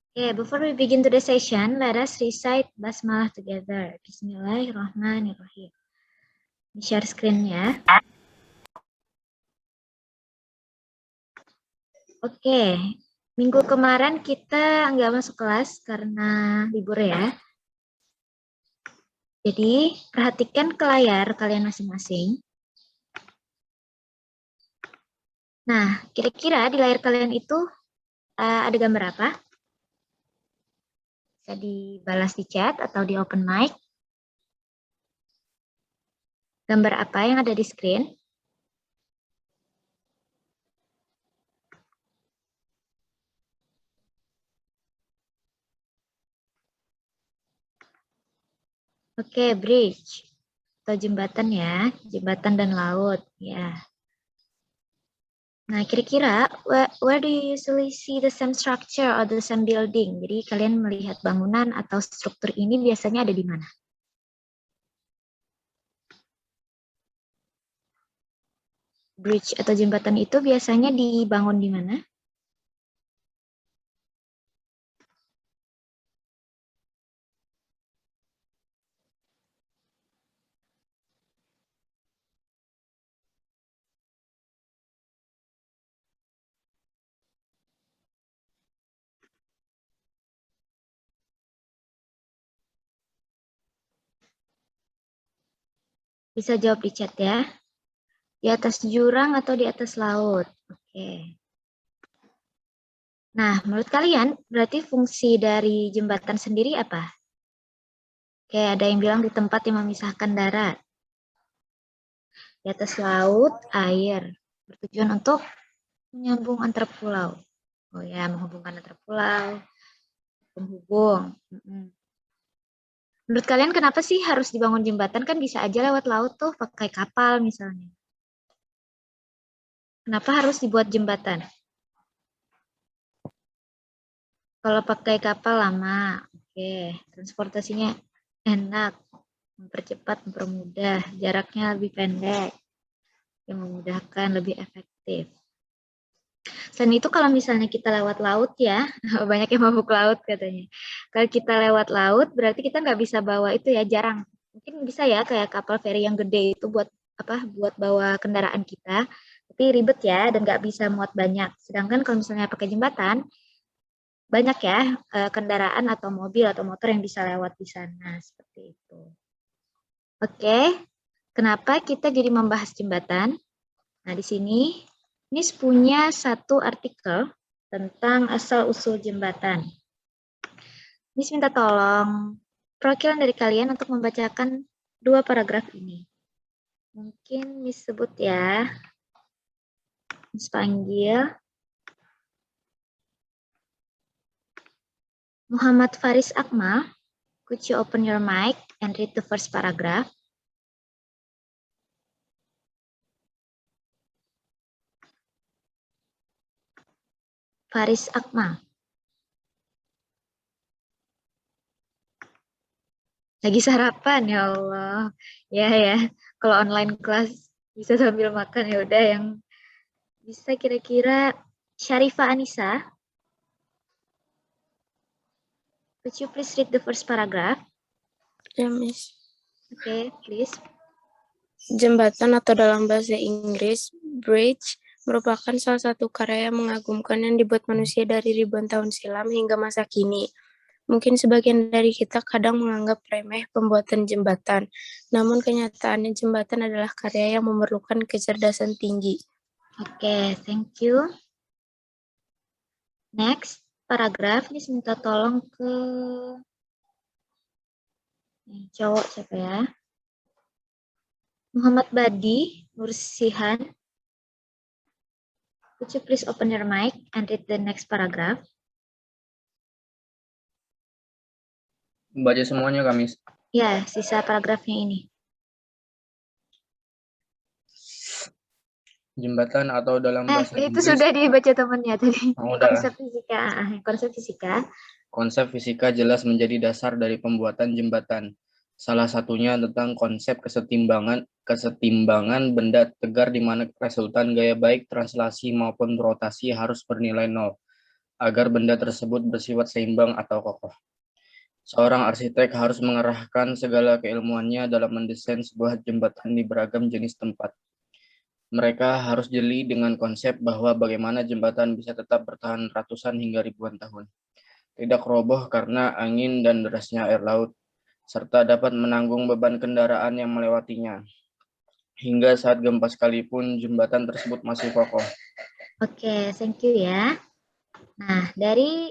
Okay, before we begin today's session, let us recite Basmalah together. Bismillahirrahmanirrahim. Share screen ya. Oke, minggu kemarin kita nggak masuk kelas karena libur ya. Jadi, perhatikan ke layar kalian masing-masing. Nah, kira-kira di layar kalian itu ada gambar apa? Bisa dibalas di chat atau di open mic. Gambar apa yang ada di screen? Oke, bridge atau jembatan ya, jembatan dan laut ya. Nah, kira-kira where do you usually see the same structure or the same building? Jadi kalian melihat bangunan atau struktur ini biasanya ada di mana? Bridge atau jembatan itu biasanya dibangun di mana? Bisa jawab di chat ya. Di atas jurang atau di atas laut? Oke. Nah, menurut kalian berarti fungsi dari jembatan sendiri apa? Oke, ada yang bilang di tempat yang memisahkan darat. Di atas laut, air. Bertujuan untuk menyambung antar pulau. Oh ya, menghubungkan antar pulau, penghubung. Menurut kalian kenapa sih harus dibangun jembatan? Kan bisa aja lewat laut tuh pakai kapal misalnya. Kenapa harus dibuat jembatan? Kalau pakai kapal lama, oke. Transportasinya enak, mempercepat, mempermudah, jaraknya lebih pendek, yang memudahkan, lebih efektif. Selain itu kalau misalnya kita lewat laut ya, banyak yang mabuk laut katanya. Kalau kita lewat laut berarti kita nggak bisa bawa itu ya, jarang. Mungkin bisa ya kayak kapal feri yang gede itu buat apa? Buat bawa kendaraan kita. Tapi ribet ya dan nggak bisa muat banyak. Sedangkan kalau misalnya pakai jembatan, banyak ya kendaraan atau mobil atau motor yang bisa lewat di sana seperti itu. Oke, kenapa kita jadi membahas jembatan? Nah, di sini Nis punya satu artikel tentang asal-usul jembatan. Nis minta tolong perwakilan dari kalian untuk membacakan 2 paragraf ini. Mungkin Nis sebut ya. Nis panggil. Muhammad Faris Akmal, could you open your mic and read the first paragraph? Faris Akmal. Lagi sarapan ya Allah. Ya. Kalau online kelas bisa sambil makan ya udah yang bisa kira-kira Syarifah Anissa. Could you please read the first paragraph? Ya, Miss. Okay, please. Jembatan atau dalam bahasa Inggris, bridge, merupakan salah satu karya yang mengagumkan yang dibuat manusia dari ribuan tahun silam hingga masa kini. Mungkin sebagian dari kita kadang menganggap remeh pembuatan jembatan, namun kenyataannya jembatan adalah karya yang memerlukan kecerdasan tinggi. Oke, thank you. Next, paragraf ini minta tolong ke cowok siapa ya? Muhammad Badi Nursihan. Could you please open your mic and read the next paragraph? Baca semuanya, Kamis. Ya, sisa paragrafnya ini. Jembatan atau dalam bahasa Itu Inggris. sudah dibaca temannya tadi. Konsep fisika. Konsep fisika. Konsep fisika jelas menjadi dasar dari pembuatan jembatan. Salah satunya tentang konsep kesetimbangan benda tegar di mana resultan gaya baik translasi maupun rotasi harus bernilai nol. agar benda tersebut bersifat seimbang atau kokoh. Seorang arsitek harus mengerahkan segala keilmuannya dalam mendesain sebuah jembatan di beragam jenis tempat. Mereka harus jeli dengan konsep bahwa bagaimana jembatan bisa tetap bertahan ratusan hingga ribuan tahun, tidak roboh karena angin dan derasnya air laut, serta dapat menanggung beban kendaraan yang melewatinya. Hingga saat gempa sekalipun, jembatan tersebut masih kokoh. Oke, thank you ya. Nah, dari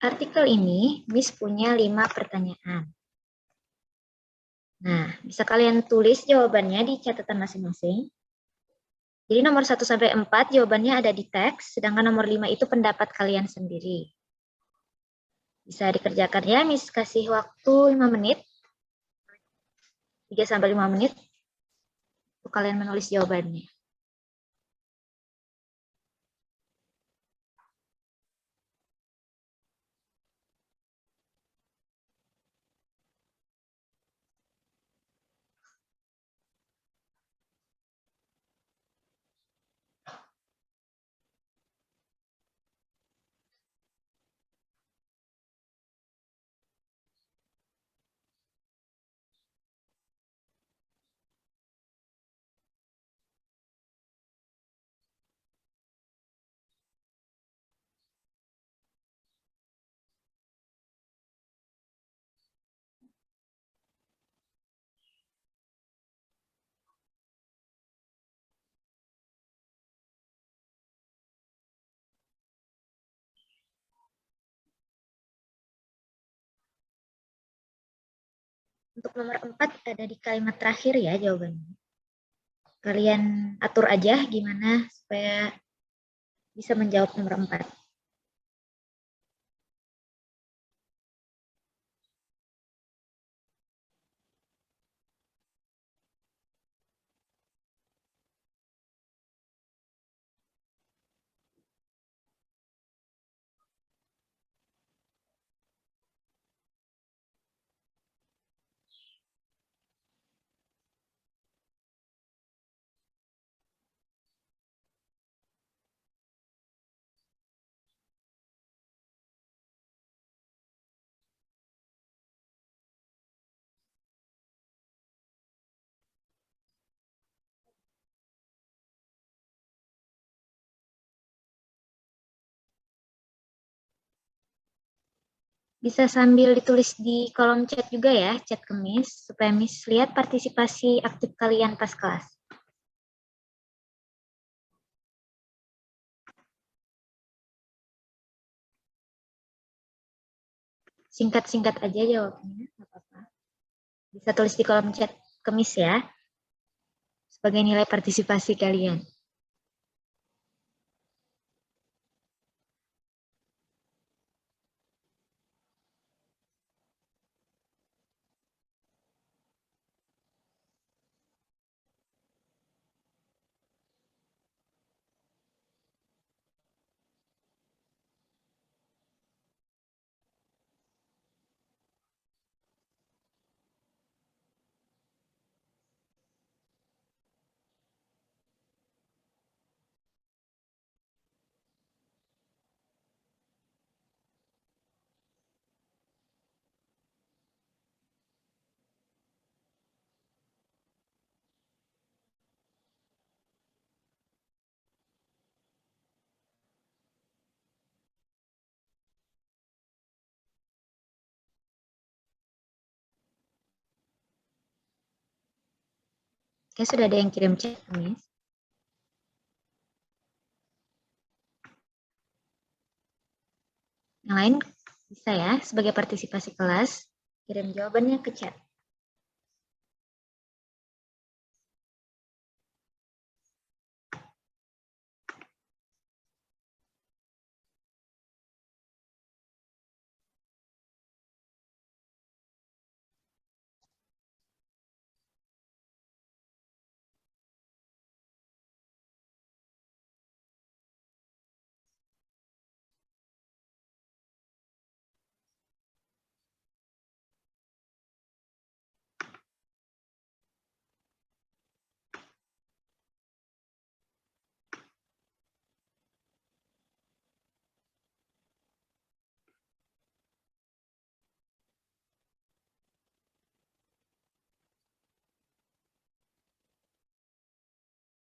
artikel ini, Miss punya 5 pertanyaan. Nah, bisa kalian tulis jawabannya di catatan masing-masing. Jadi nomor 1 sampai 4 jawabannya ada di teks, sedangkan nomor 5 itu pendapat kalian sendiri. Bisa dikerjakan ya, Miss kasih waktu 5 menit. 3 sampai 5 menit untuk kalian menulis jawabannya. Untuk nomor 4 ada di kalimat terakhir ya jawabannya. Kalian atur aja gimana supaya bisa menjawab nomor 4. Bisa sambil ditulis di kolom chat juga ya, chat ke Miss, supaya Miss lihat partisipasi aktif kalian pas kelas. Singkat-singkat aja jawabnya, nggak apa-apa. Bisa tulis di kolom chat ke Miss ya, sebagai nilai partisipasi kalian. Oke, sudah ada yang kirim chat ke Miss. Yang lain bisa ya, sebagai partisipasi kelas, kirim jawabannya ke chat.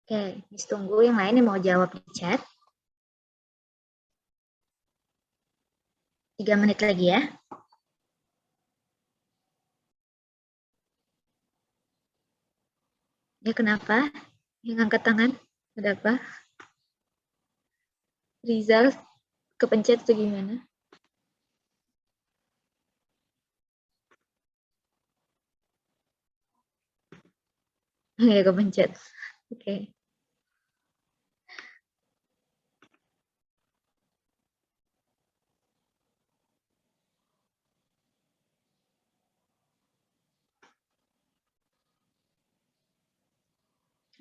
Oke, tunggu yang lain yang mau jawab di chat. 3 menit lagi ya. Ya kenapa? Yang angkat tangan? Ada apa? Rizal kepencet atau gimana? Ya kepencet. Oke.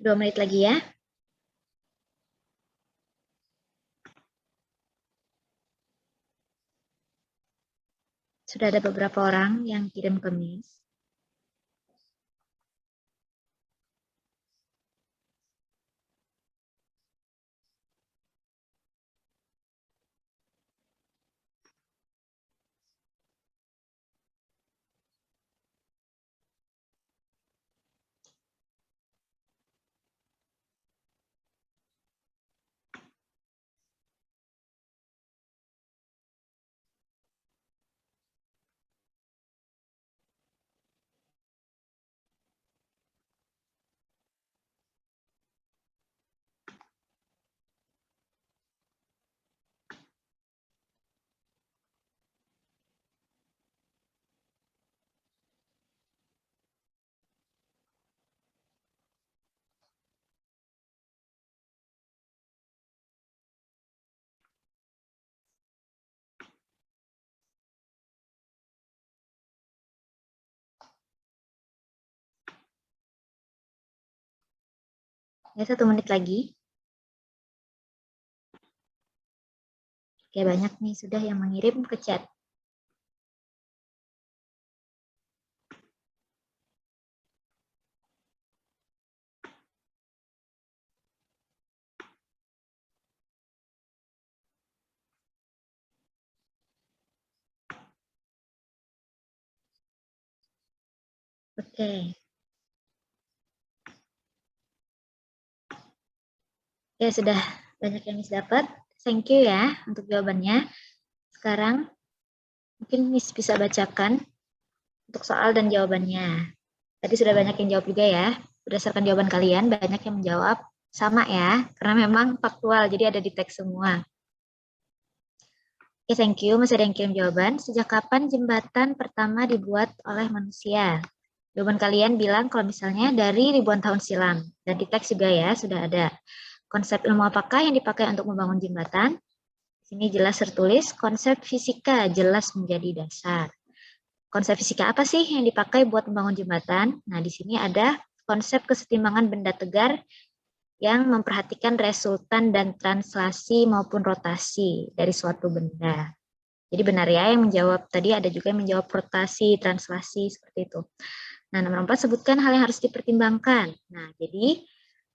2 menit lagi ya. Sudah ada beberapa orang yang kirim ke Miss. Ya 1 menit lagi. Oke, banyak nih sudah yang mengirim ke chat. Oke. Ya, sudah banyak yang Miss dapat. Thank you ya untuk jawabannya. Sekarang mungkin Miss bisa bacakan untuk soal dan jawabannya. Tadi sudah banyak yang jawab juga ya. Berdasarkan jawaban kalian, banyak yang menjawab sama ya. Karena memang faktual, jadi ada di teks semua. Oke, thank you. Masih ada yang kirim jawaban. Sejak kapan jembatan pertama dibuat oleh manusia? Jawaban kalian bilang kalau misalnya dari ribuan tahun silam. Dan di teks juga ya, sudah ada. Konsep ilmu apakah yang dipakai untuk membangun jembatan? Di sini jelas tertulis konsep fisika jelas menjadi dasar. Konsep fisika apa sih yang dipakai buat membangun jembatan? Nah, di sini ada konsep kesetimbangan benda tegar yang memperhatikan resultan dan translasi maupun rotasi dari suatu benda. Jadi benar ya yang menjawab tadi, ada juga yang menjawab rotasi, translasi, seperti itu. Nah, nomor 4, sebutkan hal yang harus dipertimbangkan. Nah, jadi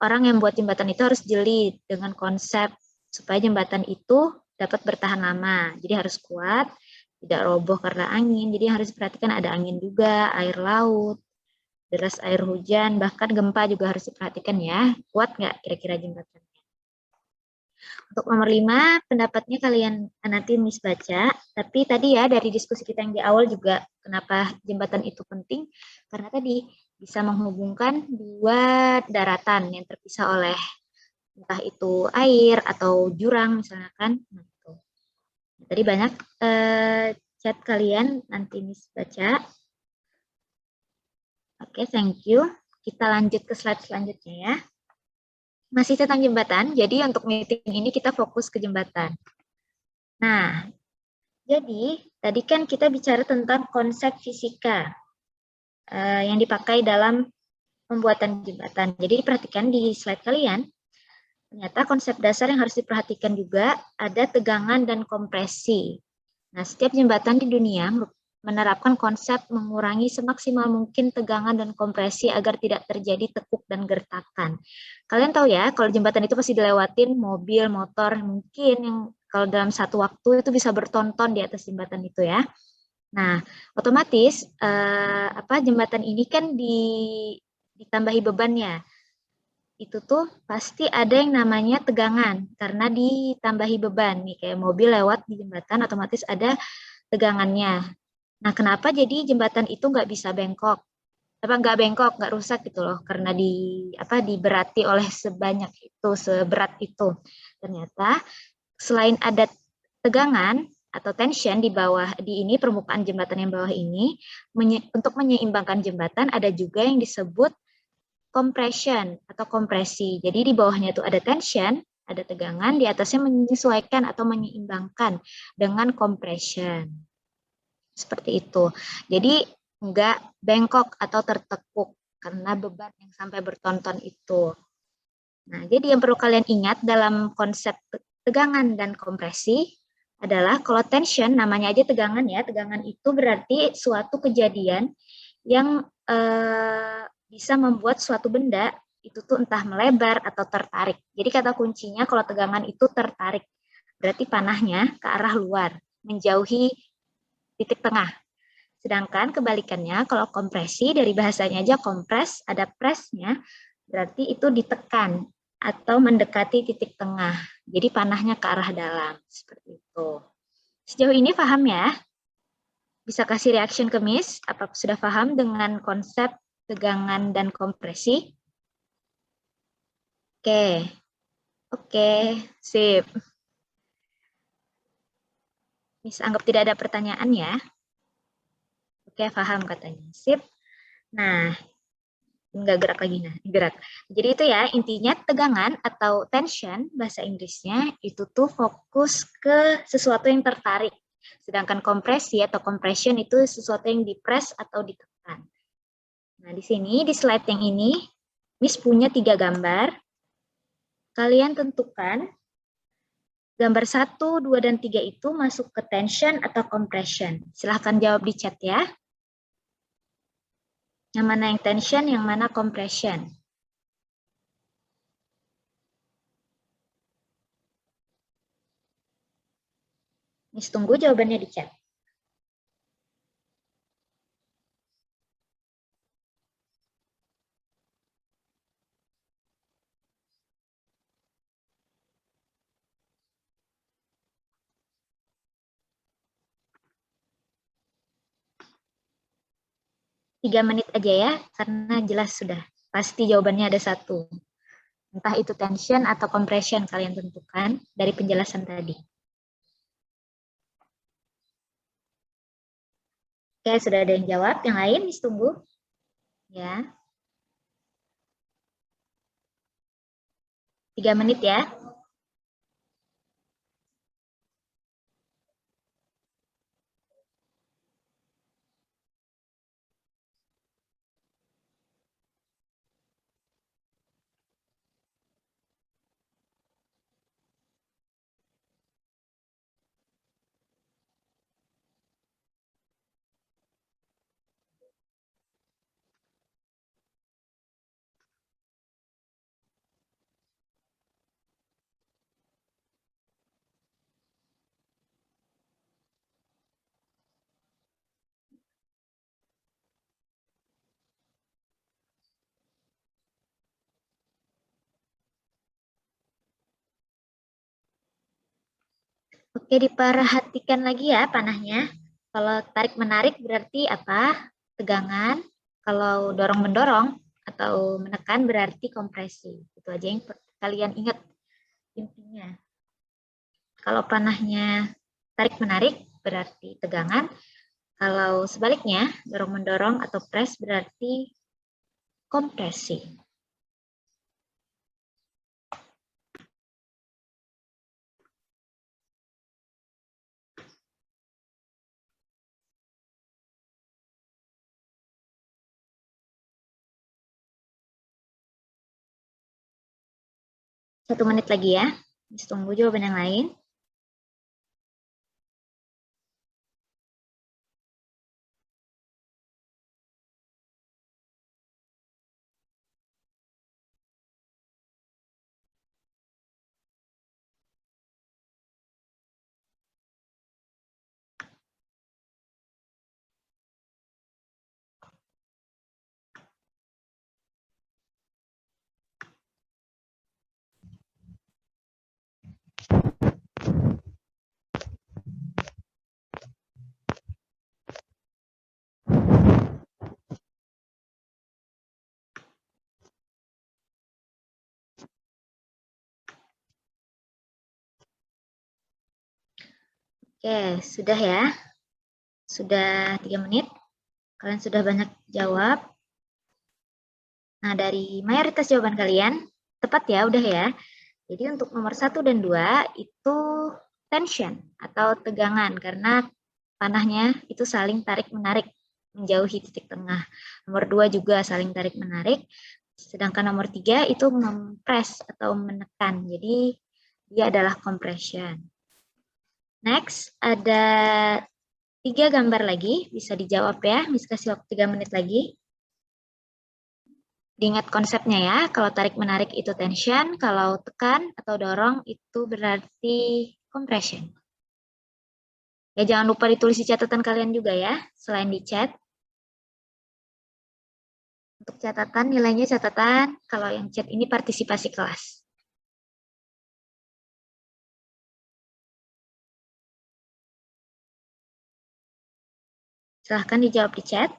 orang yang buat jembatan itu harus jeli dengan konsep supaya jembatan itu dapat bertahan lama. Jadi harus kuat, tidak roboh karena angin. Jadi yang harus diperhatikan ada angin juga, air laut, deras air hujan, bahkan gempa juga harus diperhatikan ya. Kuat nggak kira-kira jembatan? Untuk nomor 5, pendapatnya kalian nanti Miss baca. Tapi tadi ya dari diskusi kita yang di awal juga, kenapa jembatan itu penting? Karena tadi bisa menghubungkan dua daratan yang terpisah oleh entah itu air atau jurang misalnya kan. Nah, itu. Tadi banyak chat kalian, nanti Miss baca. Oke, thank you. Kita lanjut ke slide selanjutnya ya. Masih tentang jembatan, jadi untuk meeting ini kita fokus ke jembatan. Nah, jadi tadi kan kita bicara tentang konsep fisika yang dipakai dalam pembuatan jembatan. Jadi perhatikan di slide kalian, ternyata konsep dasar yang harus diperhatikan juga ada tegangan dan kompresi. Nah, setiap jembatan di dunia menerapkan konsep mengurangi semaksimal mungkin tegangan dan kompresi agar tidak terjadi tekuk dan gertakan. Kalian tahu ya, kalau jembatan itu pasti dilewatin mobil, motor, mungkin yang kalau dalam satu waktu itu bisa bertonton di atas jembatan itu ya. Nah, otomatis jembatan ini kan ditambahi bebannya. itu tuh pasti ada yang namanya tegangan karena ditambahi beban nih kayak mobil lewat di jembatan otomatis ada tegangannya. Nah, kenapa jadi jembatan itu nggak bisa bengkok? Apa nggak bengkok, nggak rusak gitu loh karena diberati oleh sebanyak itu, seberat itu. Ternyata selain ada tegangan atau tension di bawah di ini permukaan jembatan yang bawah ini untuk menyeimbangkan jembatan ada juga yang disebut compression atau kompresi. Jadi di bawahnya itu ada tension, ada tegangan, di atasnya menyesuaikan atau menyeimbangkan dengan compression. Seperti itu. Jadi enggak bengkok atau tertekuk karena beban yang sampai bertonton itu. Nah, jadi yang perlu kalian ingat dalam konsep tegangan dan kompresi adalah kalau tension namanya aja tegangan ya. Tegangan itu berarti suatu kejadian yang bisa membuat suatu benda itu tuh entah melebar atau tertarik. Jadi kata kuncinya kalau tegangan itu tertarik, berarti panahnya ke arah luar, menjauhi titik tengah. Sedangkan kebalikannya kalau kompresi dari bahasanya aja kompres, ada presnya, berarti itu ditekan atau mendekati titik tengah. Jadi panahnya ke arah dalam, seperti itu. Sejauh ini paham ya? Bisa kasih reaction ke Miss, apa sudah paham dengan konsep tegangan dan kompresi? Oke, oke, sip. Miss anggap tidak ada pertanyaan ya. Oke, paham katanya. Sip. Nah, nggak gerak lagi, nah gerak. Jadi itu ya, intinya tegangan atau tension, bahasa Inggrisnya, itu tuh fokus ke sesuatu yang tertarik. Sedangkan kompresi atau compression itu sesuatu yang dipres atau ditekan. Nah, di sini, di slide yang ini, Miss punya 3 gambar. Kalian tentukan gambar 1, 2, dan 3 itu masuk ke tension atau compression. Silahkan jawab di chat ya. Yang mana yang tension, yang mana compression. Miss tunggu jawabannya di chat. Tiga menit aja ya, karena jelas sudah. Pasti jawabannya ada satu. Entah itu tension atau compression kalian tentukan dari penjelasan tadi. Oke, sudah ada yang jawab. Yang lain, Miss tunggu. Ya. 3 menit ya. Oke, diperhatikan lagi ya panahnya. Kalau tarik-menarik berarti apa? Tegangan. Kalau dorong-mendorong atau menekan berarti kompresi. Itu aja yang kalian ingat intinya. Kalau panahnya tarik-menarik berarti tegangan. Kalau sebaliknya, dorong-mendorong atau press berarti kompresi. Satu menit lagi ya. Tunggu jawaban yang lain. Oke, sudah ya. Sudah 3 menit. Kalian sudah banyak jawab. Nah, dari mayoritas jawaban kalian, tepat ya, udah ya. Jadi untuk nomor 1 dan 2 itu tension atau tegangan karena panahnya itu saling tarik-menarik menjauhi titik tengah. Nomor 2 juga saling tarik-menarik. Sedangkan nomor 3 itu mempres atau menekan. Jadi dia adalah compression. Next, ada 3 gambar lagi. Bisa dijawab ya. Miss kasih waktu 3 menit lagi. Diingat konsepnya ya, kalau tarik-menarik itu tension, kalau tekan atau dorong itu berarti compression. Ya, jangan lupa ditulis di catatan kalian juga ya, selain di chat. Untuk catatan, nilainya catatan, kalau yang chat ini partisipasi kelas. Silahkan dijawab di chat.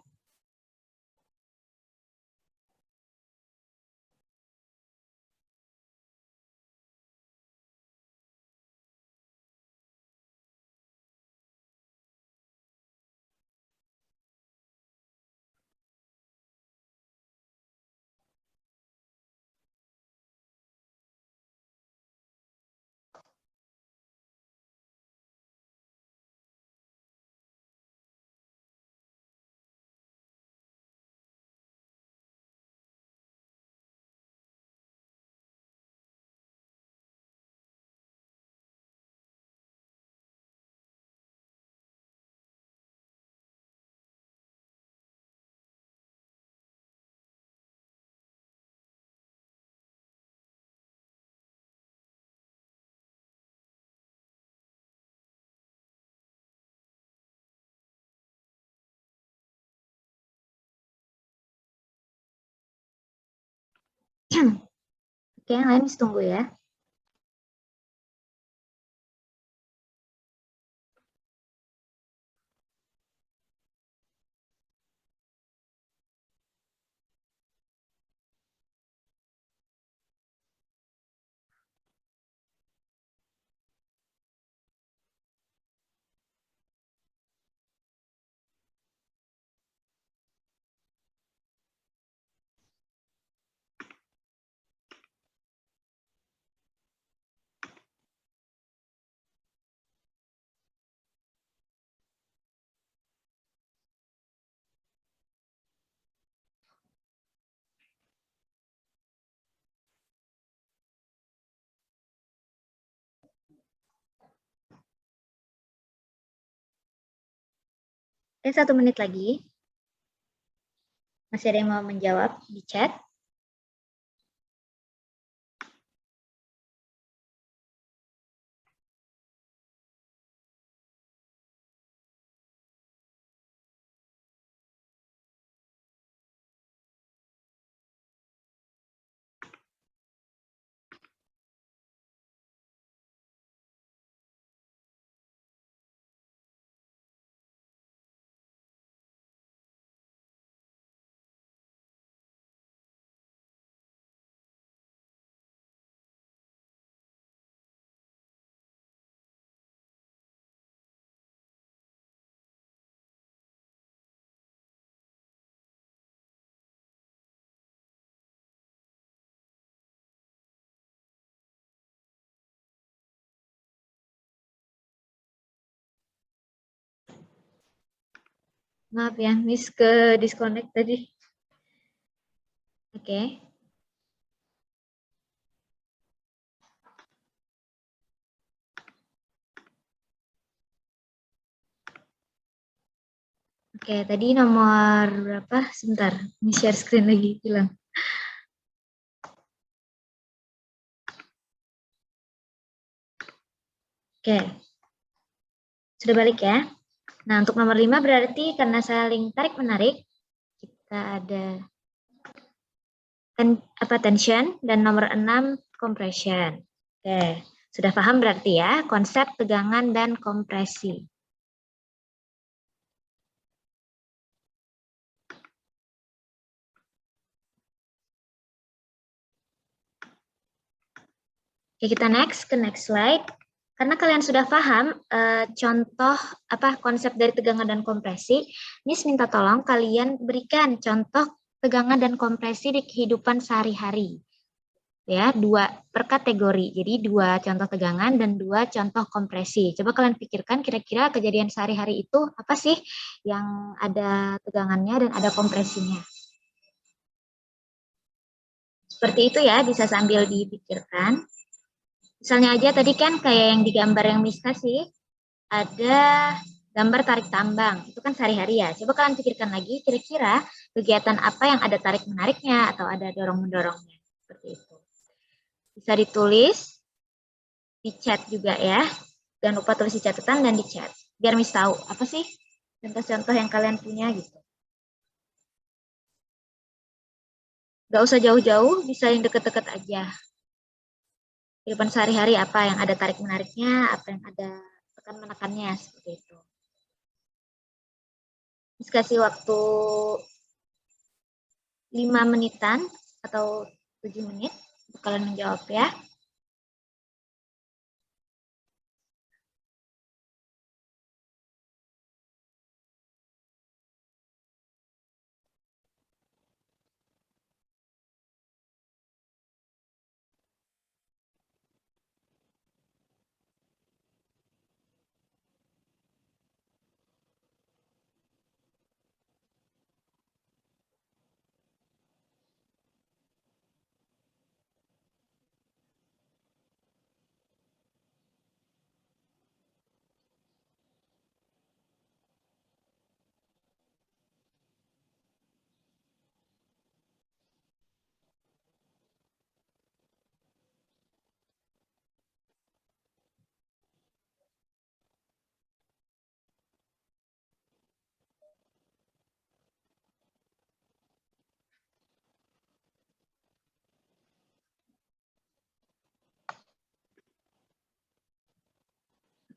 Oke, yang lain tunggu ya. Oke, 1 menit lagi. Masih ada yang mau menjawab di chat? Maaf ya, Miss ke disconnect tadi. Oke. Oke, tadi nomor berapa? Sebentar, ini share screen lagi, bilang. Oke, sudah balik ya. Nah, untuk nomor 5 berarti karena saling tarik-menarik, kita ada tension, dan nomor 6 compression. Oke, sudah paham berarti ya, konsep tegangan dan kompresi. Oke, kita ke next slide. Karena kalian sudah paham contoh konsep dari tegangan dan kompresi, Miss minta tolong kalian berikan contoh tegangan dan kompresi di kehidupan sehari-hari. Ya, 2 per kategori. Jadi 2 contoh tegangan dan 2 contoh kompresi. Coba kalian pikirkan kira-kira kejadian sehari-hari itu apa sih yang ada tegangannya dan ada kompresinya. Seperti itu ya, bisa sambil dipikirkan. Misalnya aja tadi kan kayak yang digambar yang Miss kasih, ada gambar tarik tambang. Itu kan sehari-hari ya. Coba kalian pikirkan lagi kira-kira kegiatan apa yang ada tarik-menariknya atau ada dorong-mendorongnya. Seperti itu. Bisa ditulis, di chat juga ya. Jangan lupa tulis di catatan dan di chat. Biar Miss tahu apa sih contoh-contoh yang kalian punya gitu. Gak usah jauh-jauh, bisa yang deket-deket aja. Kehidupan sehari-hari apa yang ada tarik-menariknya, apa yang ada tekan-menekannya, seperti itu. Miss kasih waktu 5 menitan atau 7 menit untuk kalian menjawab ya.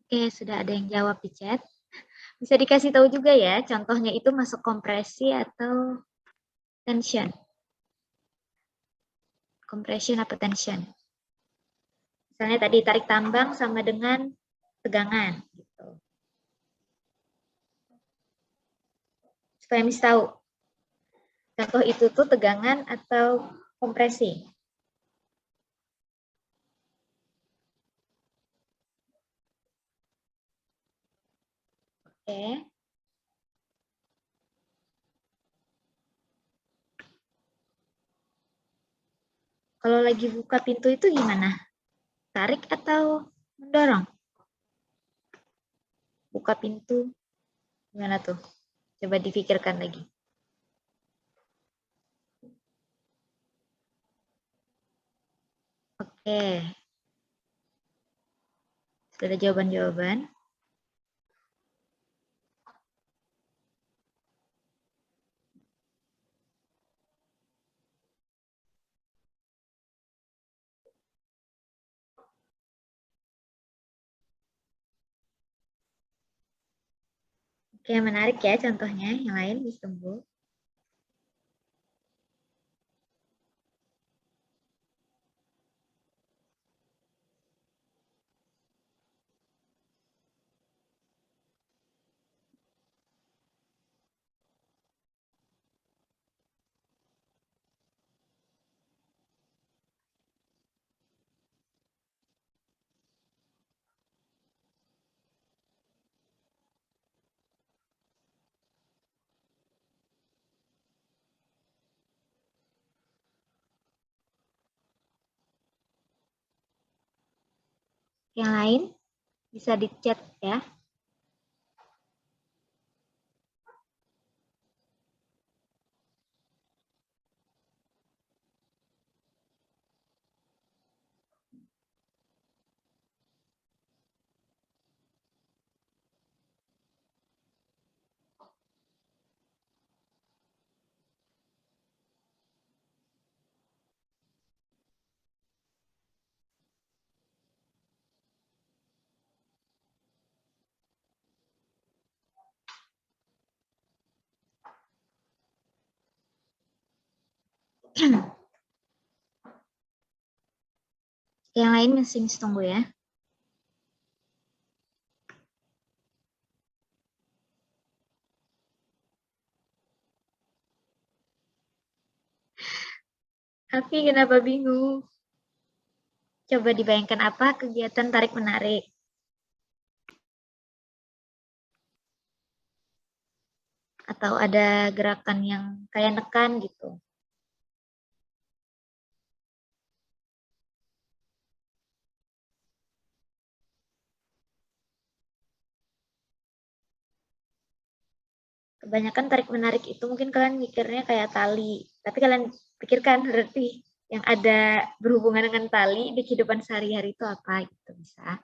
Oke, sudah ada yang jawab di chat. Bisa dikasih tahu juga ya, contohnya itu masuk kompresi atau tension. Compression atau tension. Misalnya tadi tarik tambang sama dengan tegangan. Gitu. Supaya Miss tahu, contoh itu tuh tegangan atau kompresi. Oke. Kalau lagi buka pintu itu gimana? Tarik atau mendorong? Buka pintu, gimana tuh? Coba dipikirkan lagi. Oke. Sudah ada jawaban-jawaban. Oke, menarik ya contohnya. Yang lain bisa tunggu. Yang lain bisa di chat ya. Yang lain masih tunggu ya. Tapi kenapa bingung? Coba dibayangkan apa kegiatan tarik-menarik. Atau ada gerakan yang kayak nekan gitu. Kebanyakan tarik-menarik itu mungkin kalian mikirnya kayak tali. Tapi kalian pikirkan berarti yang ada berhubungan dengan tali di kehidupan sehari-hari itu apa gitu bisa.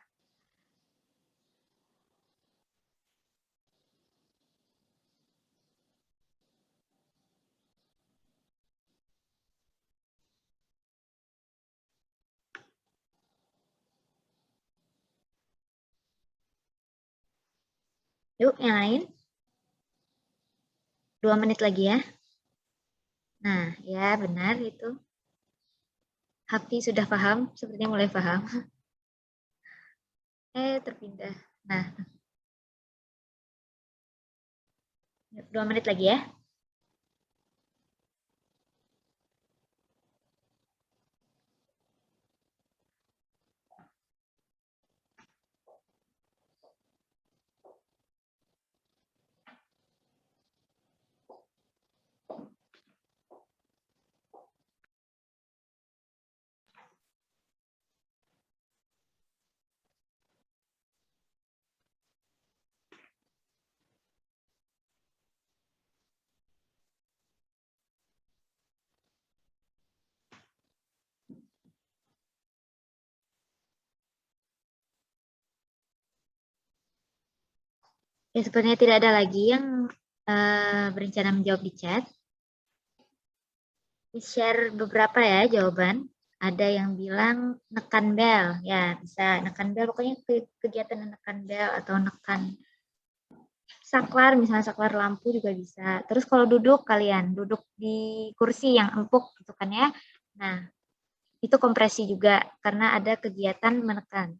Yuk, yang lain. 2 menit lagi ya. Nah, ya benar itu. Happy sudah paham, sepertinya mulai paham. Terpindah. Nah, 2 menit lagi ya. Ya, sepertinya tidak ada lagi yang berencana menjawab di chat. Share beberapa ya jawaban. Ada yang bilang nekan bel, ya bisa nekan bel. Pokoknya kegiatan nekan bel atau nekan saklar, misalnya saklar lampu juga bisa. Terus kalau duduk kalian, duduk di kursi yang empuk gitu kan ya. Nah, itu kompresi juga karena ada kegiatan menekan.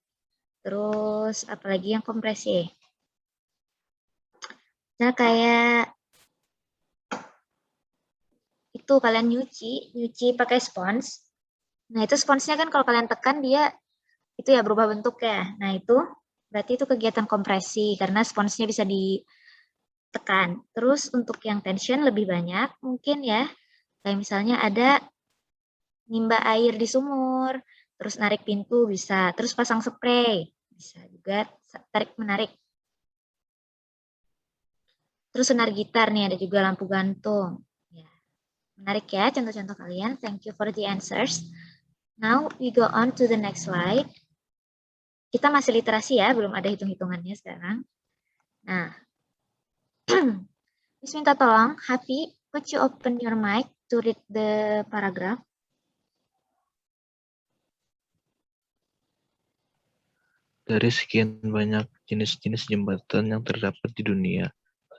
Terus apalagi yang kompresi? Nah, kayak itu kalian nyuci pakai spons. Nah, itu sponsnya kan kalau kalian tekan dia itu ya berubah bentuk ya. Nah, itu berarti itu kegiatan kompresi karena sponsnya bisa ditekan. Terus untuk yang tension lebih banyak mungkin ya. Kayak misalnya ada nimba air di sumur, terus narik pintu bisa, terus pasang spray, bisa juga tarik menarik. Terus senar gitar nih, ada juga lampu gantung. Ya. Menarik ya contoh-contoh kalian. Thank you for the answers. Now we go on to the next slide. Kita masih literasi ya, belum ada hitung-hitungannya sekarang. Nah, Miss minta tolong, Hafi, could you open your mic to read the paragraph? Dari sekian banyak jenis-jenis jembatan yang terdapat di dunia,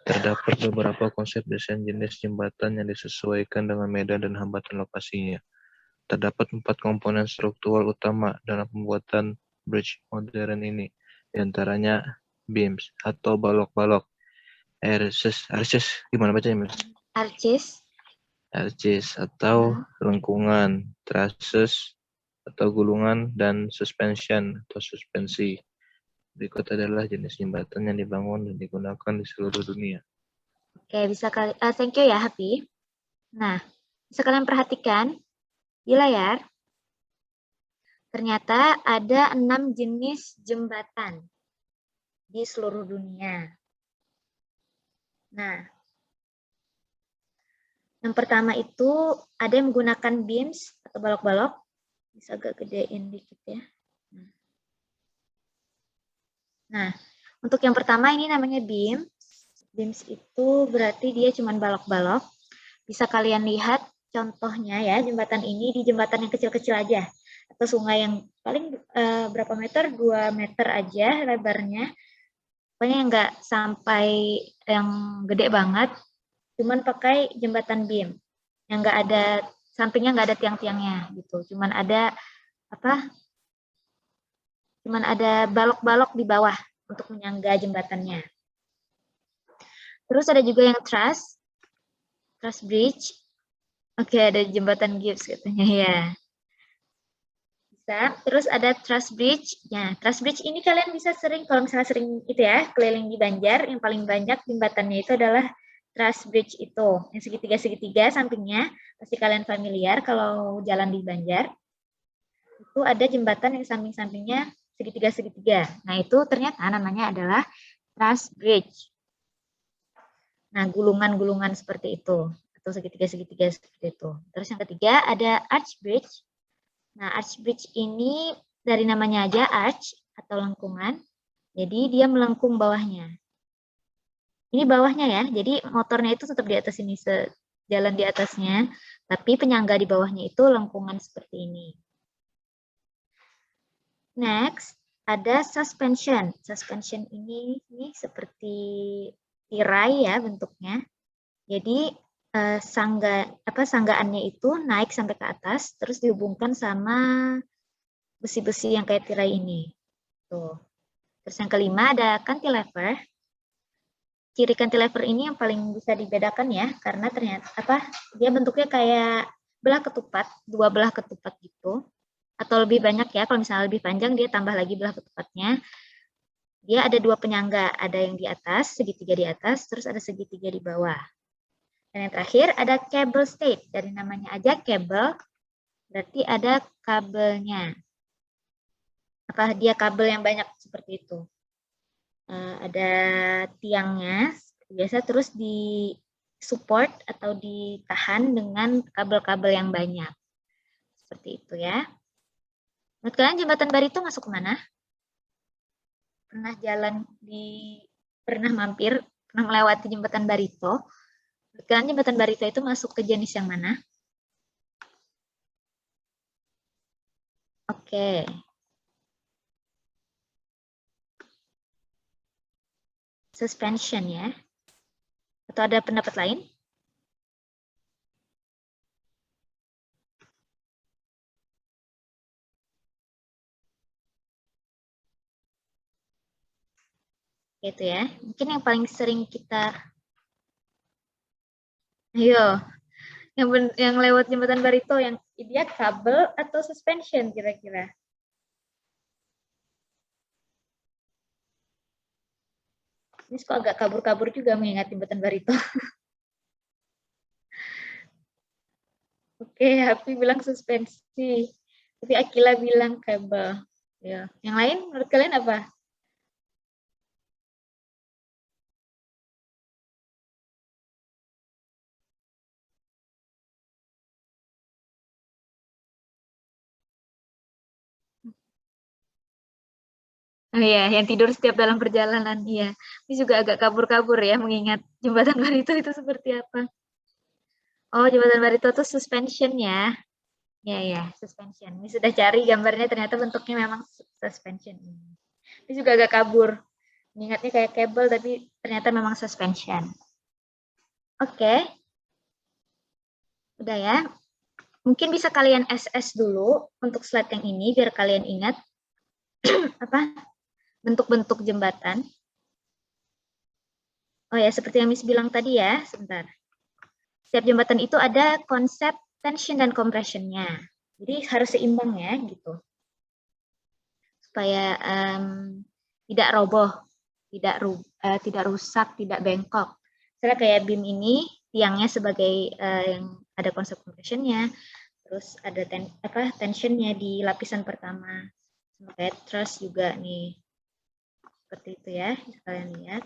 terdapat beberapa konsep desain jenis jembatan yang disesuaikan dengan medan dan hambatan lokasinya. Terdapat 4 komponen struktural utama dalam pembuatan bridge modern ini, diantaranya beams atau balok-balok, arches, gimana bacanya, Mas? Arches atau lengkungan, trusses atau gulungan, dan suspension atau suspensi. Berikut adalah jenis jembatan yang dibangun dan digunakan di seluruh dunia. Oke, bisa thank you ya, Hafi. Nah, bisa kalian perhatikan di layar, ternyata ada 6 jenis jembatan di seluruh dunia. Nah, yang pertama itu ada yang menggunakan beams atau balok-balok. Bisa agak gedein dikit ya. Nah, untuk yang pertama ini namanya beam. Beams itu berarti dia cuma balok-balok. Bisa kalian lihat contohnya ya, jembatan ini di jembatan yang kecil-kecil aja. Atau sungai yang paling berapa meter? 2 meter aja lebarnya. Pokoknya nggak sampai yang gede banget. Cuman pakai jembatan beam. Yang nggak ada, sampingnya nggak ada tiang-tiangnya gitu. Cuman ada apa? Cuman ada balok-balok di bawah untuk menyangga jembatannya. Terus ada juga yang truss bridge. Oke, ada jembatan Gibbs katanya ya. Bisa. Terus ada truss bridge. Ya, truss bridge ini kalian bisa sering, kalau misalnya sering itu ya, keliling di Banjar, yang paling banyak jembatannya itu adalah truss bridge itu. Yang segitiga-segitiga sampingnya, pasti kalian familiar kalau jalan di Banjar. Itu ada jembatan yang samping-sampingnya segitiga-segitiga. Nah, itu ternyata namanya adalah truss bridge. Nah, gulungan-gulungan seperti itu, atau segitiga-segitiga seperti itu. Terus yang ketiga ada arch bridge. Nah, arch bridge ini dari namanya aja arch atau lengkungan. Jadi dia melengkung bawahnya. Ini bawahnya ya. Jadi motornya itu tetap di atas ini, jalan di atasnya, tapi penyangga di bawahnya itu lengkungan seperti ini. Next, ada suspension. Suspension ini seperti tirai ya bentuknya. Jadi sanggaannya itu naik sampai ke atas, terus dihubungkan sama besi-besi yang kayak tirai ini. Tuh. Terus yang kelima ada cantilever. Ciri cantilever ini yang paling bisa dibedakan ya, karena ternyata dia bentuknya kayak belah ketupat, dua belah ketupat gitu, atau lebih banyak ya. Kalau misalnya lebih panjang dia tambah lagi belah ketupatnya. Dia ada dua penyangga, ada yang di atas, segitiga di atas, terus ada segitiga di bawah. Dan yang terakhir ada cable stay. Dari namanya aja cable, berarti ada kabelnya. Dia kabel yang banyak seperti itu. Ada tiangnya, biasa terus di support atau ditahan dengan kabel-kabel yang banyak. Seperti itu ya. Menurut kalian jembatan Barito masuk kemana? Pernah mampir, pernah melewati jembatan Barito? Menurut kalian jembatan Barito itu masuk ke jenis yang mana? Oke. Suspension ya. Atau ada pendapat lain? Gitu ya. Mungkin yang paling sering kita yang lewat jembatan Barito yang dia kabel atau suspension kira-kira? Ini kok agak kabur-kabur juga mengingat jembatan Barito. Oke, Happy bilang suspensi. Tapi Akila bilang kabel. Ya. Yang lain menurut kalian apa? Oh iya, yang tidur setiap dalam perjalanan. Iya. Ini juga agak kabur-kabur ya mengingat jembatan Barito itu seperti apa. Oh, jembatan Barito itu suspension ya. Ya, ya, suspension. Ini sudah cari gambarnya, ternyata bentuknya memang suspension. Ini juga agak kabur. Mengingatnya kayak kabel, tapi ternyata memang suspension. Oke. Udah ya. Mungkin bisa kalian SS dulu untuk slide yang ini, biar kalian ingat bentuk-bentuk jembatan. Oh ya, seperti yang Miss bilang tadi ya, sebentar. Setiap jembatan itu ada konsep tension dan compression-nya. Jadi harus seimbang ya, gitu. Supaya tidak roboh, tidak rusak, tidak bengkok. Misalnya kayak beam ini, tiangnya sebagai yang ada konsep compression-nya, terus ada tension-nya di lapisan pertama. Sama kayak truss juga nih. Seperti itu ya, bisa kalian lihat.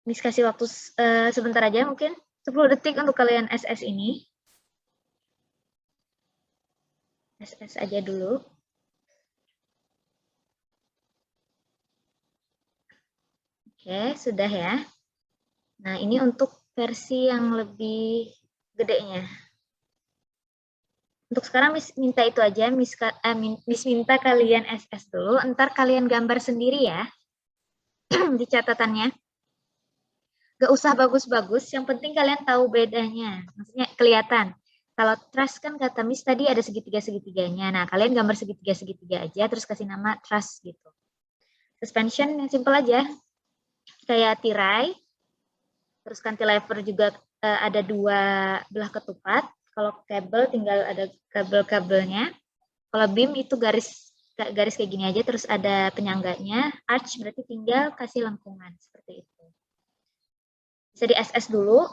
Miss kasih waktu sebentar aja mungkin 10 detik untuk kalian SS ini. SS aja dulu. Oke, sudah ya. Nah, ini untuk versi yang lebih gedenya. Untuk sekarang Miss minta itu aja, Miss minta kalian SS dulu, ntar kalian gambar sendiri ya di catatannya. Gak usah bagus-bagus, yang penting kalian tahu bedanya. Maksudnya kelihatan. Kalau truss kan kata Miss tadi ada segitiga-segitiganya. Nah, kalian gambar segitiga-segitiga aja, terus kasih nama truss gitu. Suspension yang simple aja. Kayak tirai, terus cantilever juga ada dua belah ketupat. Kalau kabel tinggal ada kabel-kabelnya. Kalau beam itu garis kayak gini aja, terus ada penyangganya. Arch berarti tinggal kasih lengkungan seperti itu. Bisa di SS dulu,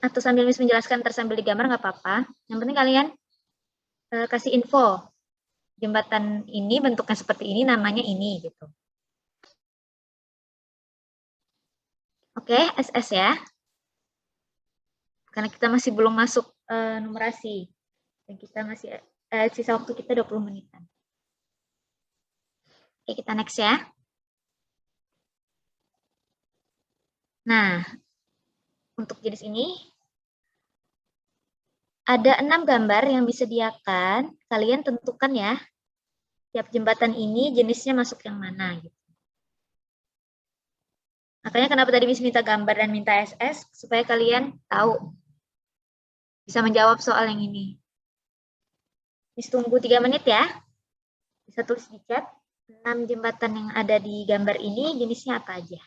atau sambil Miss menjelaskan tersambil digambar nggak apa-apa. Yang penting kalian kasih info. Jembatan ini bentuknya seperti ini, namanya ini gitu. Oke, SS ya. Karena kita masih belum masuk numerasi. Dan kita masih sisa waktu kita 20 menitan. Oke, kita next ya. Nah, untuk jenis ini ada 6 gambar yang disediakan. Kalian tentukan ya, tiap jembatan ini jenisnya masuk yang mana gitu. Makanya kenapa tadi Miss minta gambar dan minta SS, supaya kalian tahu. Bisa menjawab soal yang ini. Miss tunggu 3 menit ya. Bisa tulis di chat, 6 jembatan yang ada di gambar ini jenisnya apa aja.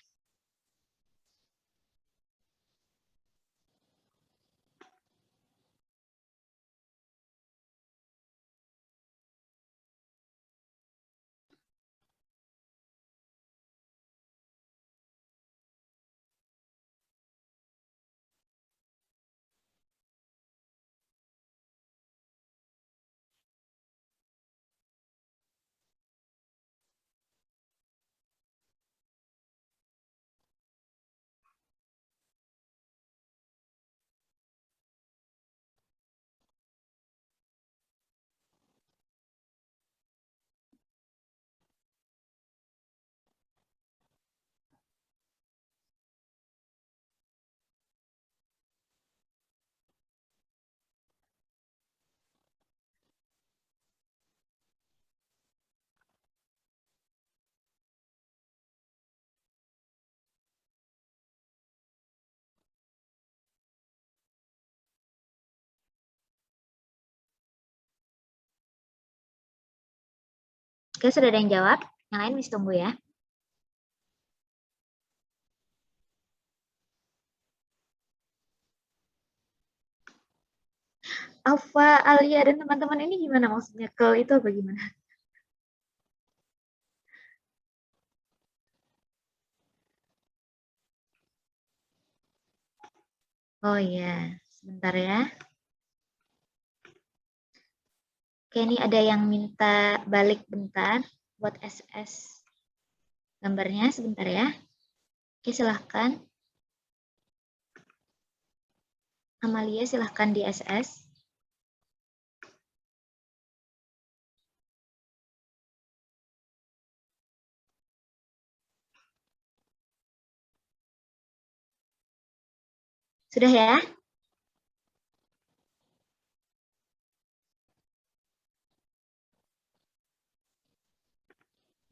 Oke, sudah ada yang jawab. Yang lain Miss tunggu ya. Alfa, Alia, dan teman-teman ini gimana maksudnya? Ke itu apa gimana? Oh iya, sebentar ya. Oke, ini ada yang minta balik bentar buat SS gambarnya sebentar ya. Oke, silahkan. Amalia silahkan di SS. Sudah ya?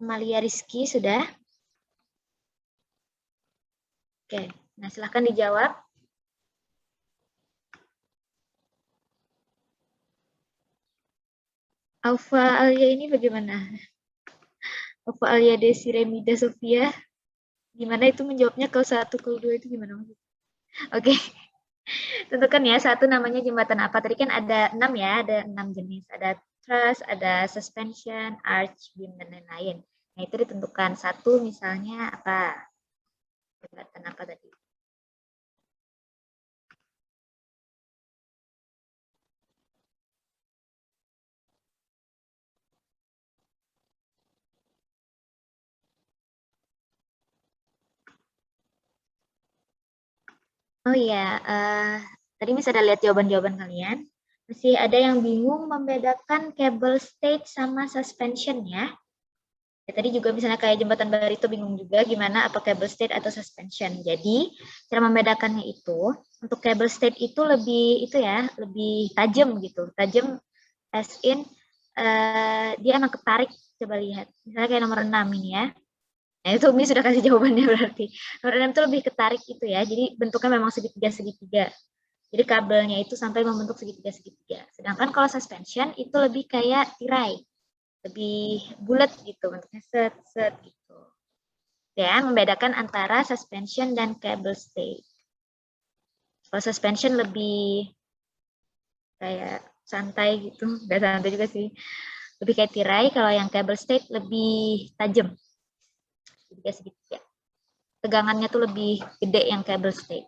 Amalia Rizky sudah? Oke, nah silahkan dijawab. Alfa Alia ini bagaimana? Alfa Alia Desi Remida Sofia. Gimana itu menjawabnya kalau 1, kalau 2 itu gimana? Oke. Tentukan ya, satu namanya jembatan apa. Tadi kan ada 6 ya, ada 6 jenis. Ada truss, ada suspension, arch, beam, dan lain-lain. Nah, itu ditentukan. Satu misalnya apa? Jembatan apa tadi? Oh iya, tadi bisa ada lihat jawaban-jawaban kalian. Masih ada yang bingung membedakan cable stage sama suspension ya. Ya, tadi juga misalnya kayak jembatan Barito bingung juga gimana apa cable stage atau suspension. Jadi cara membedakannya itu untuk cable stage itu lebih lebih tajam gitu. Tajam as in dia emang ketarik. Coba lihat. Misalnya kayak nomor 6 ini ya. Nah, itu Umi sudah kasih jawabannya berarti. Nomor 6 itu lebih ketarik gitu ya. Jadi bentuknya memang segitiga-segitiga. Jadi kabelnya itu sampai membentuk segitiga-segitiga. Sedangkan kalau suspension itu lebih kayak tirai. Lebih bulat gitu, bentuknya set-set gitu. Ya, membedakan antara suspension dan cable stay. Kalau suspension lebih kayak santai gitu, nggak santai juga sih. Lebih kayak tirai, kalau yang cable stayed lebih tajam. Segitiga-segitiga. Tegangannya tuh lebih gede yang cable stayed.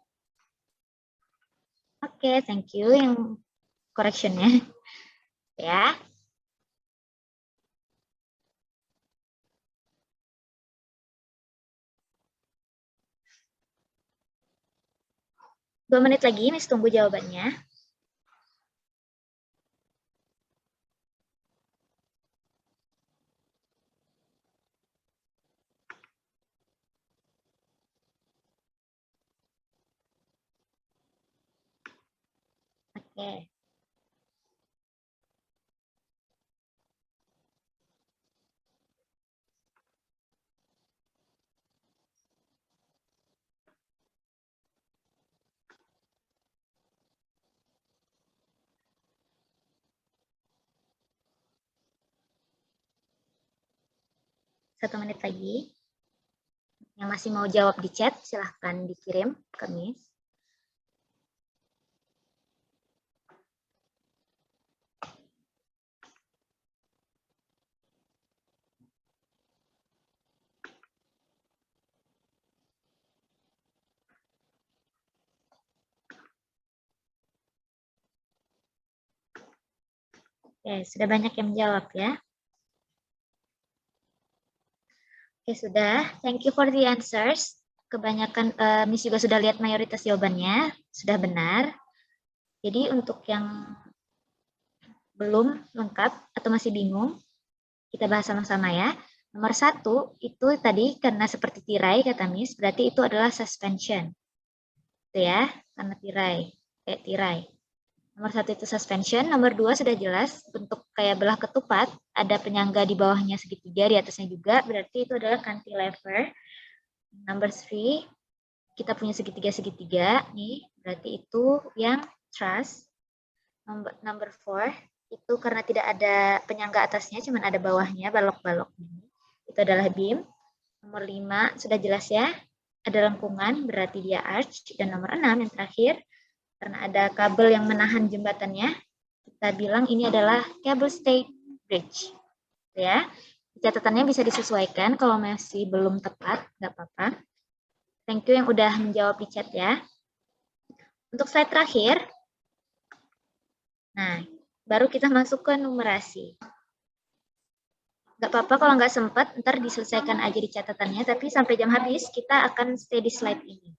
Oke, thank you yang correctionnya. Ya. Dua menit lagi, Miss tunggu jawabannya. Oke. Satu menit lagi. Yang masih mau jawab di chat, silahkan dikirim ke Miss. Oke, sudah banyak yang menjawab ya. Oke, sudah. Thank you for the answers. Kebanyakan, Miss juga sudah lihat mayoritas jawabannya. Sudah benar. Jadi untuk yang belum lengkap atau masih bingung, kita bahas sama-sama ya. Nomor 1, itu tadi karena seperti tirai, kata Miss, berarti itu adalah suspension. Itu ya, karena tirai. Kayak tirai. Nomor 1 itu suspension, nomor 2 sudah jelas, bentuk kayak belah ketupat, ada penyangga di bawahnya segitiga, di atasnya juga, berarti itu adalah cantilever. Number 3, kita punya segitiga-segitiga, nih, berarti itu yang truss. Number 4, itu karena tidak ada penyangga atasnya, cuma ada bawahnya, balok-balok ini. Itu adalah beam. Nomor 5, sudah jelas ya, ada lengkungan, berarti dia arch. Dan nomor 6, yang terakhir, karena ada kabel yang menahan jembatannya, kita bilang ini adalah cable stayed bridge. Ya, catatannya bisa disesuaikan kalau masih belum tepat, nggak apa-apa. Thank you yang udah menjawab di chat ya. Untuk slide terakhir, nah, baru kita masuk ke numerasi. Nggak apa-apa kalau nggak sempat, ntar diselesaikan aja di catatannya, tapi sampai jam habis kita akan stay di slide ini.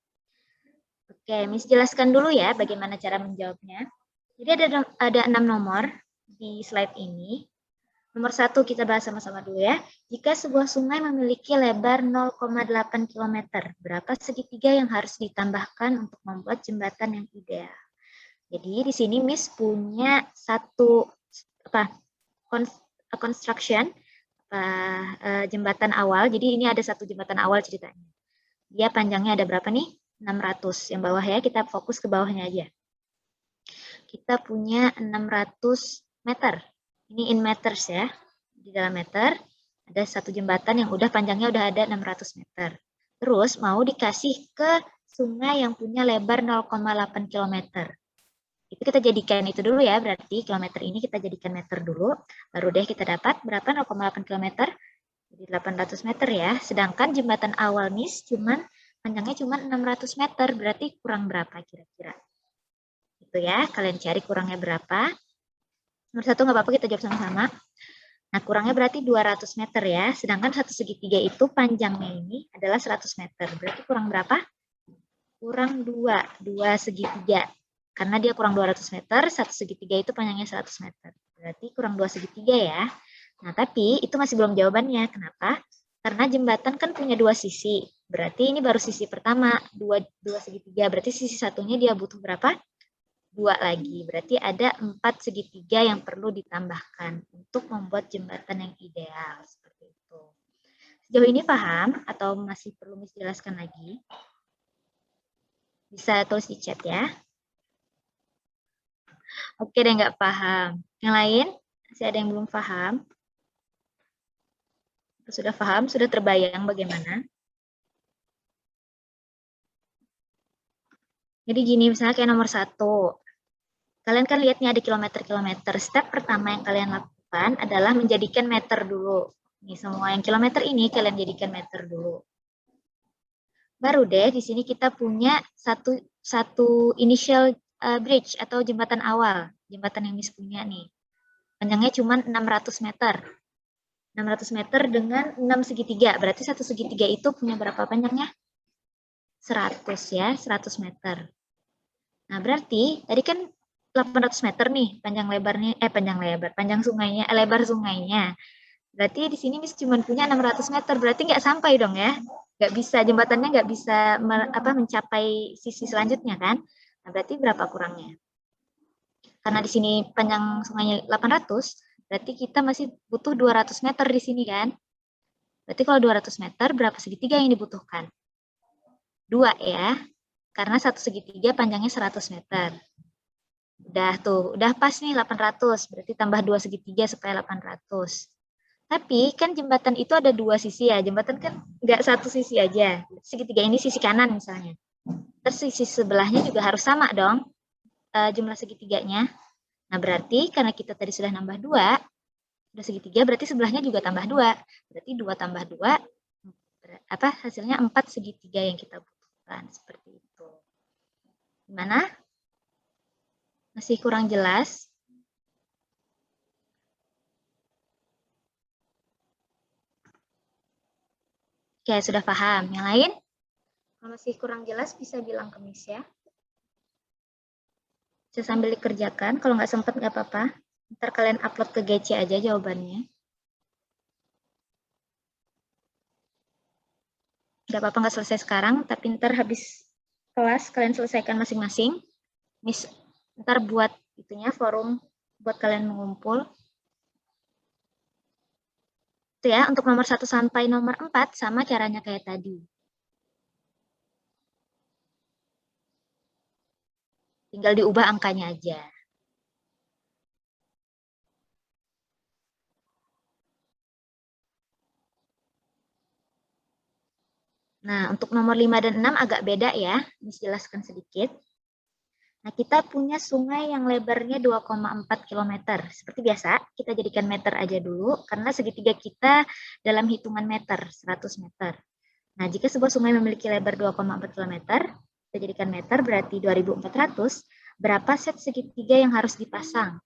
Oke, Miss jelaskan dulu ya bagaimana cara menjawabnya. Jadi ada 6 nomor di slide ini. Nomor 1 kita bahas sama-sama dulu ya. Jika sebuah sungai memiliki lebar 0,8 km, berapa segitiga yang harus ditambahkan untuk membuat jembatan yang ideal? Jadi di sini Miss punya satu construction jembatan awal. Jadi ini ada satu jembatan awal ceritanya. Dia panjangnya ada berapa nih? 600. Yang bawah ya, kita fokus ke bawahnya aja. Kita punya 600 meter. Ini in meters ya. Di dalam meter ada satu jembatan yang udah panjangnya udah ada 600 meter. Terus mau dikasih ke sungai yang punya lebar 0,8 km. Itu kita jadikan itu dulu ya, berarti kilometer ini kita jadikan meter dulu. Baru deh kita dapat berapa 0,8 km. Jadi 800 meter ya. Sedangkan jembatan awal Miss panjangnya cuma 600 meter, berarti kurang berapa kira-kira? Itu ya, kalian cari kurangnya berapa. Nomor 1 nggak apa-apa, kita jawab sama-sama. Nah, kurangnya berarti 200 meter ya. Sedangkan satu segitiga itu panjangnya ini adalah 100 meter. Berarti kurang berapa? Kurang 2 segitiga. Karena dia kurang 200 meter, satu segitiga itu panjangnya 100 meter. Berarti kurang 2 segitiga ya. Nah, tapi itu masih belum jawabannya. Kenapa? Karena jembatan kan punya 2 sisi. Berarti ini baru sisi pertama, 2 segitiga. Berarti sisi satunya dia butuh berapa? 2 lagi. Berarti ada 4 segitiga yang perlu ditambahkan untuk membuat jembatan yang ideal. Seperti itu. Sejauh ini paham atau masih perlu dijelaskan lagi? Bisa tulis di chat ya. Oke deh, nggak paham. Yang lain? Masih ada yang belum paham? Sudah paham? Sudah terbayang bagaimana? Jadi gini, misalnya kayak nomor 1. Kalian kan lihatnya ada kilometer-kilometer. Step pertama yang kalian lakukan adalah menjadikan meter dulu. Nih, semua yang kilometer ini kalian jadikan meter dulu. Baru deh di sini kita punya satu initial bridge atau jembatan awal. Jembatan yang Miss punya nih. Panjangnya cuma 600 meter. 600 meter dengan 6 segitiga. Berarti satu segitiga itu punya berapa panjangnya? 100 ya, 100 meter. Nah, berarti tadi kan 800 meter nih panjang lebarnya, panjang sungainya, lebar sungainya. Berarti di sini Miss cuma punya 600 meter, berarti nggak sampai dong ya. Nggak bisa, jembatannya nggak bisa mencapai sisi selanjutnya kan. Nah, berarti berapa kurangnya? Karena di sini panjang sungainya 800, berarti kita masih butuh 200 meter di sini kan. Berarti kalau 200 meter, berapa segitiga yang dibutuhkan? 2 ya, karena satu segitiga panjangnya 100 meter. Udah tuh, udah pas nih 800, berarti tambah 2 segitiga supaya 800. Tapi kan jembatan itu ada 2 sisi ya, jembatan kan nggak satu sisi aja. Segitiga ini sisi kanan misalnya. Terus sisi sebelahnya juga harus sama dong jumlah segitiganya. Nah berarti karena kita tadi sudah nambah 2, udah segitiga berarti sebelahnya juga tambah 2. Berarti 2 tambah 2, hasilnya 4 segitiga yang kita butuhkan. Seperti itu. Gimana? Masih kurang jelas? Oke, sudah paham. Yang lain? Kalau masih kurang jelas bisa bilang ke Miss ya. Bisa sambil dikerjakan. Kalau nggak sempat nggak apa-apa. Ntar kalian upload ke GC aja jawabannya. Nggak apa-apa nggak selesai sekarang, tapi ntar habis kelas kalian selesaikan masing-masing. Miss ntar buat itunya forum buat kalian mengumpul. Itu ya, untuk nomor 1 sampai nomor 4 sama caranya kayak tadi. Tinggal diubah angkanya aja. Nah, untuk nomor 5 dan 6 agak beda ya. Miss jelaskan sedikit. Nah, kita punya sungai yang lebarnya 2,4 km. Seperti biasa, kita jadikan meter aja dulu, karena segitiga kita dalam hitungan meter, 100 meter. Nah, jika sebuah sungai memiliki lebar 2,4 km, kita jadikan meter berarti 2.400, berapa set segitiga yang harus dipasang?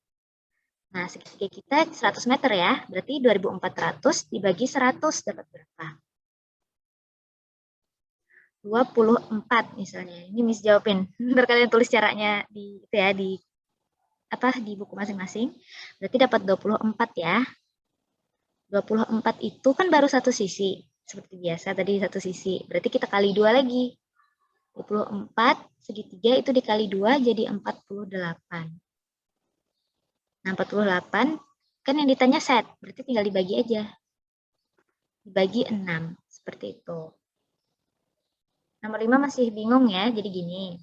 Nah, segitiga kita 100 meter ya, berarti 2.400 dibagi 100 dapat berapa? 24 misalnya. Ini Miss jawabin. Ntar kalian tulis caranya di buku masing-masing. Berarti dapat 24 ya. 24 itu kan baru satu sisi. Seperti biasa tadi satu sisi. Berarti kita kali 2 lagi. 24 segitiga itu dikali 2 jadi 48. Nah, 48 kan yang ditanya set. Berarti tinggal dibagi aja. Dibagi 6. Seperti itu. Nomor 5 masih bingung ya, jadi gini.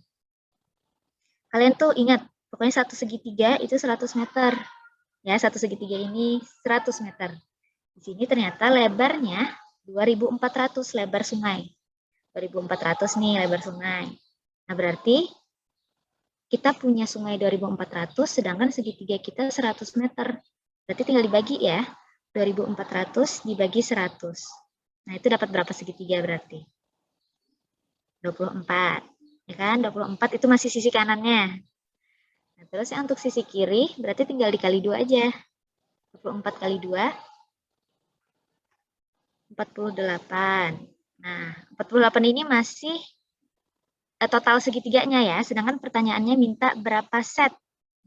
Kalian tuh ingat, pokoknya satu segitiga itu 100 meter. Ya, satu segitiga ini 100 meter. Di sini ternyata lebarnya 2.400 lebar sungai. 2.400 nih lebar sungai. Nah, berarti kita punya sungai 2.400, sedangkan segitiga kita 100 meter. Berarti tinggal dibagi ya, 2.400 dibagi 100. Nah, itu dapat berapa segitiga berarti? 24, ya kan? 24 itu masih sisi kanannya. Nah, terus yang untuk sisi kiri berarti tinggal dikali 2 aja. 24 kali 2, 48. Nah, 48 ini masih total segitiganya ya, sedangkan pertanyaannya minta berapa set.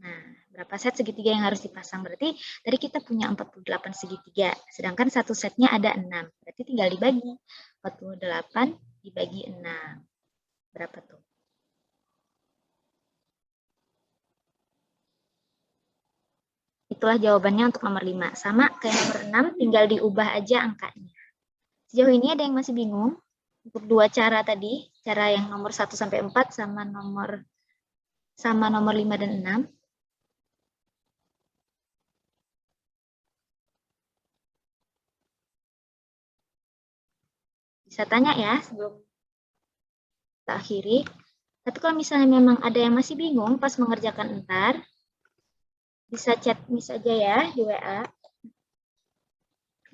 Nah, berapa set segitiga yang harus dipasang? Berarti tadi kita punya 48 segitiga, sedangkan satu setnya ada 6. Berarti tinggal dibagi. 48 dibagi 6. Berapa tuh? Itulah jawabannya untuk nomor 5. Sama kayak nomor 6, tinggal diubah aja angkanya. Sejauh ini ada yang masih bingung? Untuk dua cara tadi, cara yang nomor 1 sampai 4 sama nomor 5 dan 6. Bisa tanya ya sebelum kita akhiri. Tapi kalau misalnya memang ada yang masih bingung pas mengerjakan ntar, bisa chat Miss aja ya di WA.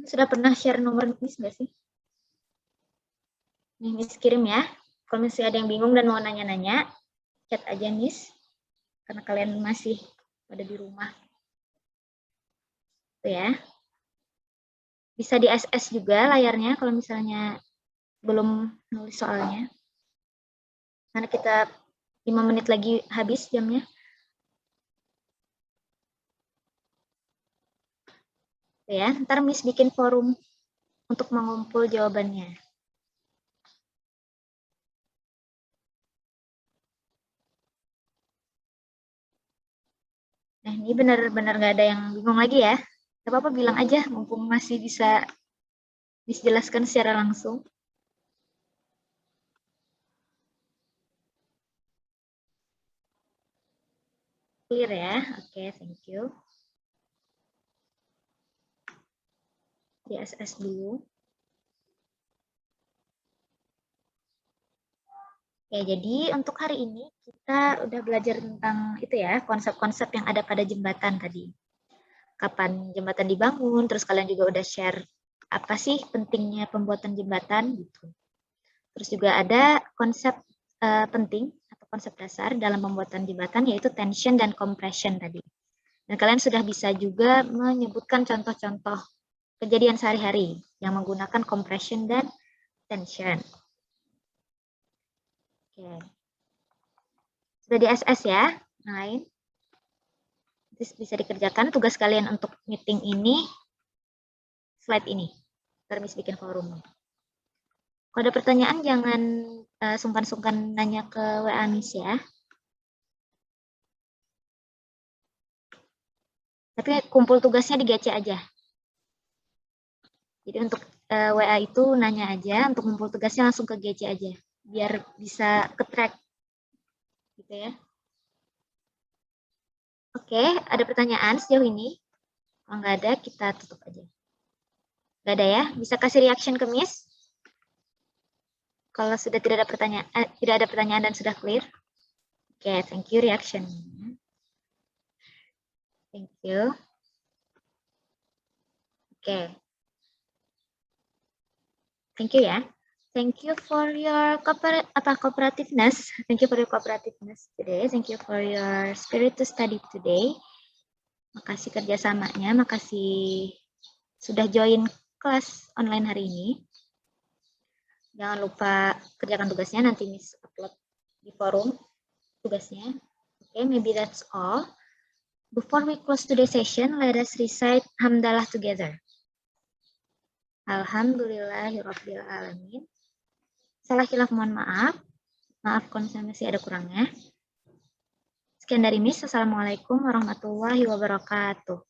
Sudah pernah share nomor Miss nggak sih? Nih Miss kirim ya. Kalau misalnya ada yang bingung dan mau nanya-nanya, chat aja Miss. Karena kalian masih pada di rumah. Tuh ya. Bisa di SS juga layarnya kalau misalnya belum nulis soalnya. Karena kita 5 menit lagi habis jamnya. Tuh ya, ntar Miss bikin forum untuk mengumpul jawabannya. Nah, ini benar-benar nggak ada yang bingung lagi ya. Gak apa-apa bilang aja, mumpung masih bisa dijelaskan secara langsung. Clear ya? Oke, thank you. Di SS dulu. Oke, jadi untuk hari ini kita udah belajar tentang itu ya, konsep-konsep yang ada pada jembatan tadi. Kapan jembatan dibangun, terus kalian juga udah share apa sih pentingnya pembuatan jembatan gitu. Terus juga ada konsep penting atau konsep dasar dalam pembuatan jembatan yaitu tension dan compression tadi. Dan kalian sudah bisa juga menyebutkan contoh-contoh kejadian sehari-hari yang menggunakan compression dan tension. Oke. Sudah di SS ya, yang lain. Bisa dikerjakan tugas kalian untuk meeting ini, slide ini. Ntar Miss bikin forum. Kalau ada pertanyaan jangan sungkan-sungkan nanya ke WA Miss ya. Tapi kumpul tugasnya di GC aja. Jadi untuk WA itu nanya aja, untuk kumpul tugasnya langsung ke GC aja. Biar bisa ke-track. Gitu ya. Oke, ada pertanyaan sejauh ini? Kalau nggak ada, kita tutup aja. Nggak ada ya? Bisa kasih reaction ke Miss? Kalau sudah tidak ada pertanyaan dan sudah clear? Oke, thank you reaction. Thank you. Oke. Thank you ya. Thank you for your cooperativeness. Thank you for your cooperativeness today. Thank you for your spirit to study today. Makasih kerjasamanya, makasih sudah join kelas online hari ini. Jangan lupa kerjakan tugasnya, nanti Miss upload di forum tugasnya. Okay, maybe that's all. Before we close today's session, let us recite Hamdalah together. Alhamdulillahirabbil alamin. Salah khilaf mohon maaf. Maaf kalau masih ada kurangnya. Sekian dari Miss. Assalamualaikum warahmatullahi wabarakatuh.